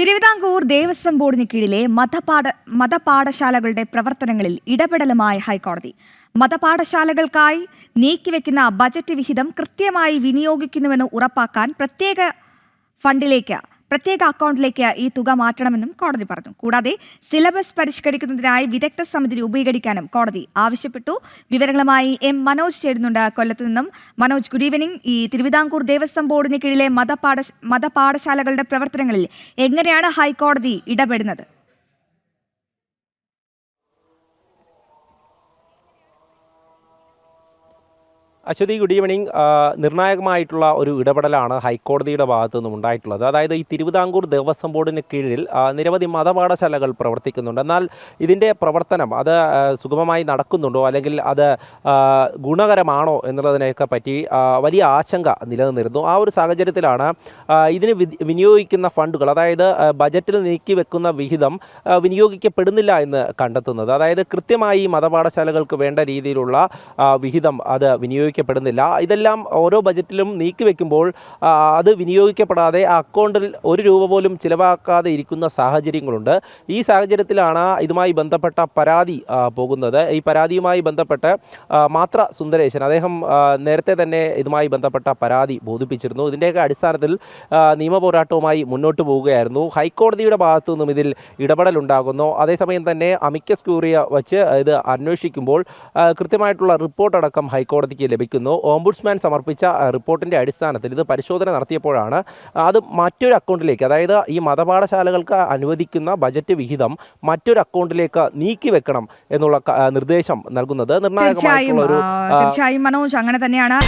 തിരുവിതാംകൂർ ദേവസ്വം ബോർഡിന് കീഴിലെ മതപാഠശാലകളുടെ പ്രവർത്തനങ്ങളിൽ ഇടപെടലുമായി ഹൈക്കോടതി. മതപാഠശാലകൾക്കായി നീക്കിവെക്കുന്ന ബജറ്റ് വിഹിതം കൃത്യമായി വിനിയോഗിക്കുന്നുവെന്ന് ഉറപ്പാക്കാൻ പ്രത്യേക അക്കൗണ്ടിലേക്ക് ഈ തുക മാറ്റണമെന്നും കോടതി പറഞ്ഞു. കൂടാതെ സിലബസ് പരിഷ്കരിക്കുന്നതിനായി വിദഗ്ധ സമിതി രൂപീകരിക്കാനും കോടതി ആവശ്യപ്പെട്ടു. വിവരങ്ങളുമായി എം മനോജ് ചേരുന്നുണ്ട് കൊല്ലത്ത് നിന്നും. Manoj, good evening. ഈ തിരുവിതാംകൂർ ദേവസ്വം ബോർഡിന് കീഴിലെ മതപാഠശാലകളുടെ പ്രവർത്തനങ്ങളിൽ എങ്ങനെയാണ് ഹൈക്കോടതി ഇടപെടുന്നത്? Aswathy, good evening. നിർണായകമായിട്ടുള്ള ഒരു ഇടപെടലാണ് ഹൈക്കോടതിയുടെ ഭാഗത്തു നിന്നും ഉണ്ടായിട്ടുള്ളത്. അതായത് ഈ തിരുവിതാംകൂർ ദേവസ്വം ബോർഡിന് കീഴിൽ നിരവധി മതപാഠശാലകൾ പ്രവർത്തിക്കുന്നുണ്ട്. എന്നാൽ ഇതിൻ്റെ പ്രവർത്തനം അത് സുഗമമായി നടക്കുന്നുണ്ടോ, അല്ലെങ്കിൽ അത് ഗുണകരമാണോ എന്നുള്ളതിനെയൊക്കെ പറ്റി വലിയ ആശങ്ക നിലനിന്നിരുന്നു. ആ ഒരു സാഹചര്യത്തിലാണ് ഇതിന് വിനിയോഗിക്കുന്ന ഫണ്ടുകൾ, അതായത് ബജറ്റിൽ നീക്കി വെക്കുന്ന വിഹിതം വിനിയോഗിക്കപ്പെടുന്നില്ല എന്ന് കണ്ടെത്തുന്നത്. അതായത് കൃത്യമായി മതപാഠശാലകൾക്ക് വേണ്ട രീതിയിലുള്ള വിഹിതം അത് വിനിയോഗിക്കപ്പെടുന്നില്ല. ഇതെല്ലാം ഓരോ ബജറ്റിലും നീക്കിവെക്കുമ്പോൾ അത് വിനിയോഗിക്കപ്പെടാതെ ആ അക്കൗണ്ടിൽ ഒരു രൂപ പോലും ചിലവാക്കാതെ ഇരിക്കുന്ന സാഹചര്യങ്ങളുണ്ട്. ഈ സാഹചര്യത്തിലാണ് ഇതുമായി ബന്ധപ്പെട്ട പരാതി പോകുന്നത്. ഈ പരാതിയുമായി ബന്ധപ്പെട്ട് മാത്ര സുന്ദരേശൻ അദ്ദേഹം നേരത്തെ തന്നെ ഇതുമായി ബന്ധപ്പെട്ട പരാതി ബോധിപ്പിച്ചിരുന്നു. ഇതിൻ്റെയൊക്കെ അടിസ്ഥാനത്തിൽ നിയമപോരാട്ടവുമായി മുന്നോട്ട് പോവുകയായിരുന്നു. ഹൈക്കോടതിയുടെ ഭാഗത്തു നിന്നും ഇതിൽ ഇടപെടലുണ്ടാകുന്നു. അതേസമയം തന്നെ അമിക്കസ് ക്യൂറിയ വച്ച് ഇത് അന്വേഷിക്കുമ്പോൾ കൃത്യമായിട്ടുള്ള റിപ്പോർട്ടടക്കം ഹൈക്കോടതിക്ക് ലഭിക്കുന്നു. ഓംബുഡ്സ്മാൻ സമർപ്പിച്ച റിപ്പോർട്ടിൻ്റെ അടിസ്ഥാനത്തിൽ ഇത് പരിശോധന നടത്തിയപ്പോഴാണ് അത് മറ്റൊരു അക്കൗണ്ടിലേക്ക്, അതായത് ഈ മതപാഠശാലകൾക്ക് അനുവദിക്കുന്ന ബജറ്റ് വിഹിതം മറ്റൊരു അക്കൗണ്ടിലേക്ക് നീക്കിവെക്കണം എന്നുള്ള നിർദ്ദേശം നൽകുന്നത്. തീർച്ചയായും മനോജ്, അങ്ങനെ തന്നെയാണ്.